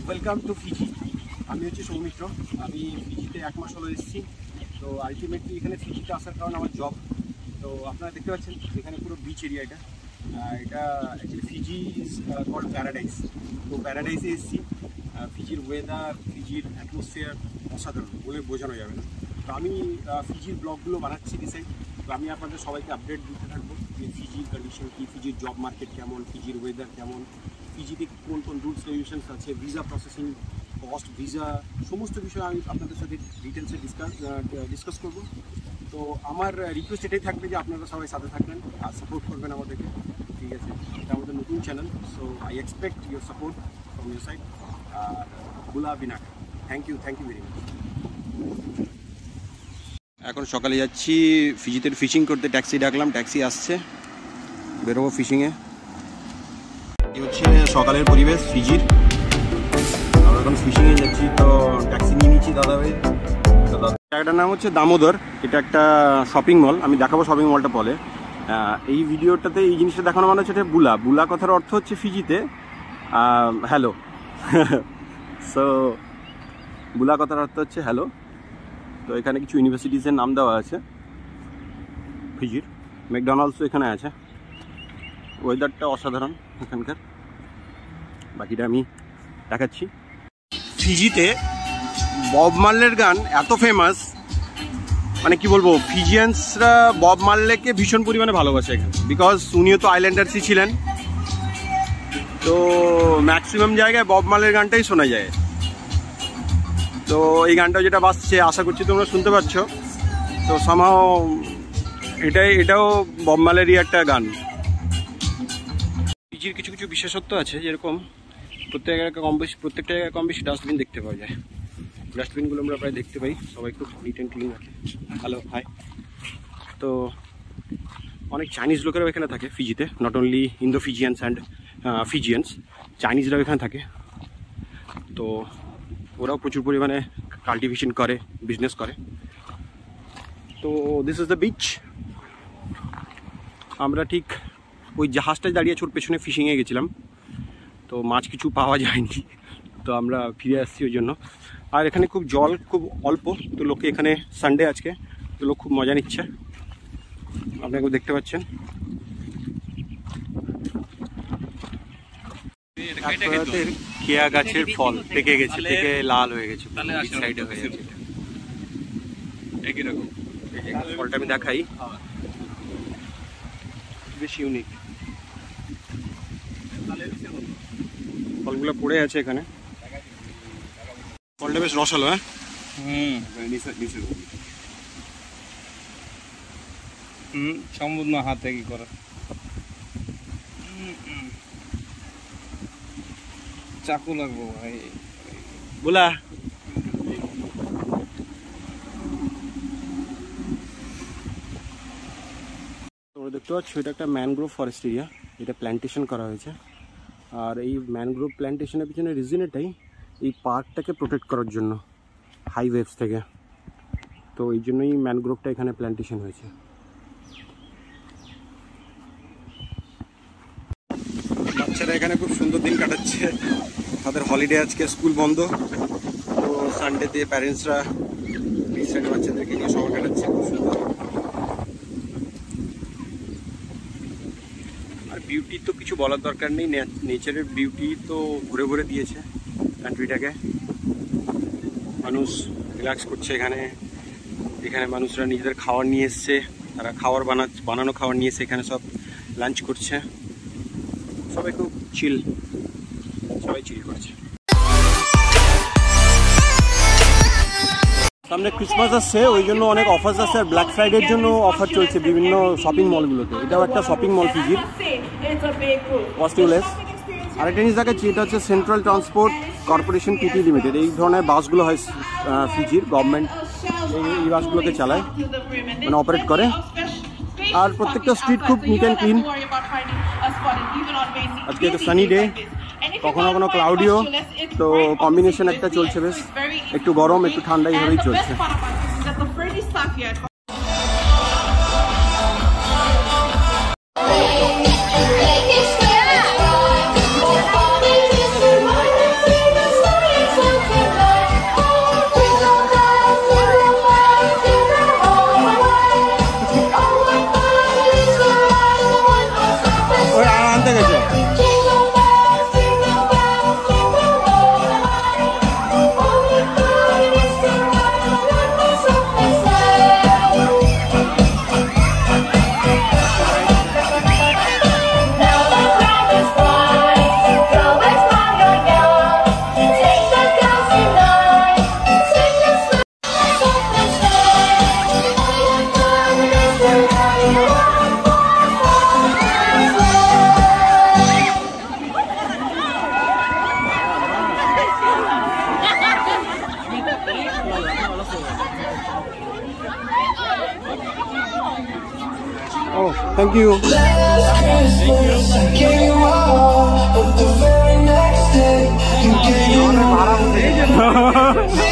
Welcome to Fiji. আমি হচ্ছে সৌমিত্র। আমি ফিজিতে 1 মাস হলো এসেছি। তো আলটিমেটলি এখানে ফিজিতে আসার কারণ আমার জব। তো আপনারা দেখতে পাচ্ছেন এখানে পুরো বিচ এরিয়া। এটা actually Fiji is called paradise. তো প্যারাডাইসে এসেছি। ফিজির ওয়েদার, ফিজির অ্যাটমসফিয়ার অসাধারণ, বলে বোঝানো যাবে না। তো আমি ফিজির ব্লগগুলো বানাচ্ছি রিসেন্ট। তো আমি আপনাদের সবাইকে আপডেট দিতে থাকবো যে ফিজির কন্ডিশন কী, ফিজির জব মার্কেট কেমন, ফিজির ওয়েদার কেমন, ফিজিতে কোন কোন রুলস রেগুলেশনস আছে, ভিসা প্রসেসিং, কস্ট, ভিসা, সমস্ত বিষয়ে আমি আপনাদের সাথে ডিটেলসে ডিসকাস করবো। তো আমার রিকোয়েস্ট এটাই থাকবে যে আপনারা সবাই সাথে থাকবেন আর সাপোর্ট করবেন আমাদেরকে, ঠিক আছে? এটা আমাদের নতুন channel. So I expect your support from your side. আর বুলা বিনাক, থ্যাংক ইউ ভেরি মাচ। এখন সকালে যাচ্ছি ফিজিতে ফিশিং করতে। ট্যাক্সি ডাকলাম, ট্যাক্সি আসছে, বেরোবো ফিশিংয়ে। এই হচ্ছে সকালের পরিবেশ ফিজির। আমরা এখন ফিশিংয়ে যাচ্ছি। তো ট্যাক্সি নিয়ে নিচ্ছি দাদাভাই। জায়গাটার নাম হচ্ছে দামোদর। এটা একটা শপিং মল, আমি দেখাবো শপিং মলটা পরে। এই ভিডিওটাতে এই জিনিসটা দেখানো মানে হচ্ছে এটা বুলা। বুলা কথার অর্থ হচ্ছে ফিজিতে হ্যালো। সো বুলা কথার অর্থ হচ্ছে হ্যালো। তো এখানে কিছু ইউনিভার্সিটিসের নাম দেওয়া আছে ফিজির। ম্যাকডোনাল্ডসও এখানে আছে। ওয়েদারটা অসাধারণ এখানকার, বাকিটা আমি দেখাচ্ছি। ফিজিতে বব মার্লের গান এত ফেমাস, মানে কি বলবো, ফিজিয়ানসরা বব মার্লেকে ভীষণ পরিমাণে ভালোবাসে এখানে। বিকজ উনিও তো আইল্যান্ডার্সই ছিলেন। তো ম্যাক্সিমাম জায়গায় বব মার্লের গানটাই শোনা যায়। তো এই গানটা যেটা বাজছে, আশা করছি তোমরা শুনতে পাচ্ছ। তো সামহাও এটাও বব মার্লেরই একটা গান। ফিজির কিছু কিছু বিশেষত্ব আছে, যেরকম প্রত্যেকটা জায়গায় কম বেশি ডাস্টবিন দেখতে পাওয়া যায়। ডাস্টবিনগুলো আমরা প্রায় দেখতে পাই, সবাই খুব নিট অ্যান্ড ক্লিন রাখে। Hello, hi. তো অনেক চাইনিজ লোকেরাও এখানে থাকে ফিজিতে, not only Indo Fijians and Fijians, চাইনিজরাও এখানে থাকে। তো ওরাও প্রচুর পরিমাণে কাল্টিভেশন করে, বিজনেস করে। তো দিস ইজ দ্য বিচ। আমরা ঠিক ওই জাহাজটায় দাঁড়িয়ে ছোট পেছনে ফিশিংয়ে গেছিলাম। তো মাছ কিছু পাওয়া যায়নি, তো আমরা ফিরে আসছি ওই জন্য। আর এখানে খুব জল খুব অল্প, তো লোকে এখানে সানডে আজকে, তো লোক খুব মজা নিচ্ছে, আপনাকে দেখতে পাচ্ছেন। কেয়া গাছের ফল পেকে গেছে, পেকে লাল হয়ে গেছে, সাইডে হয়ে গেছে। একই রকম ফলটা আমি দেখাই, বেশ ইউনিক। ফলগুলো পড়ে আছে এখানে। ফলটা বেশ রসালো। সম্পূর্ণ হাতে কি করে চাকু লাগবো ভাই বলা। তোমরা দেখতে পাচ্ছ এটা একটা ম্যানগ্রোভ ফরেস্ট এরিয়া, এটা প্ল্যান্টেশন করা হয়েছে। আর এই ম্যানগ্রোভ প্ল্যান্টেশনের পিছনে রিজন এটাই, এই পার্কটাকে প্রোটেক্ট করার জন্য হাই ওয়েভস থেকে। তো এই জন্যই ম্যানগ্রোভটা এখানে প্ল্যান্টেশন হয়েছে। বাচ্চারা এখানে খুব সুন্দর দিন কাটাচ্ছে, তাদের হলিডে আজকে, স্কুল বন্ধ। তো সানডেতে প্যারেন্টসরা এই সাইডে বাচ্চাদেরকে নিয়ে সময় কাটাচ্ছে, খুব সুন্দর। আর বিউটি তো কিছু বলার দরকার নেই, নেচারের বিউটি তো ঘুরে ঘুরে দিয়েছে কান্ট্রিটাকে। মানুষ রিল্যাক্স করছে এখানে। এখানে মানুষরা নিজেদের খাবার নিয়ে এসছে, তারা বানানো খাবার নিয়ে এসে এখানে সব লাঞ্চ করছে। সবাই খুব চিল, সবাই চিল করছে। সামনে ক্রিসমাস আসছে, ওই জন্য অনেক অফার্স আছে। আর ব্ল্যাক ফ্রাইডের জন্য অফার চলছে বিভিন্ন শপিং মলগুলোতে। এটাও একটা শপিং মল ফিজির, কস্টিংলেস। আরেকটা জিনিস দেখাচ্ছি, এটা হচ্ছে central transport corporation PT limited. এই ধরনের বাসগুলো হয় ফিজির, গভর্নমেন্ট এই বাসগুলোকে চালায়, মানে অপারেট করে। আর প্রত্যেকটা স্ট্রিট খুব নিট অ্যান্ড ক্লিন। আজকে একটা সানি ডে, কখনো কখনো ক্লাউডিও, তো কম্বিনেশন একটা চলছে, বেশ একটু গরম একটু ঠান্ডা এইভাবেই চলছে। ও thank you. But the very next day, you gave me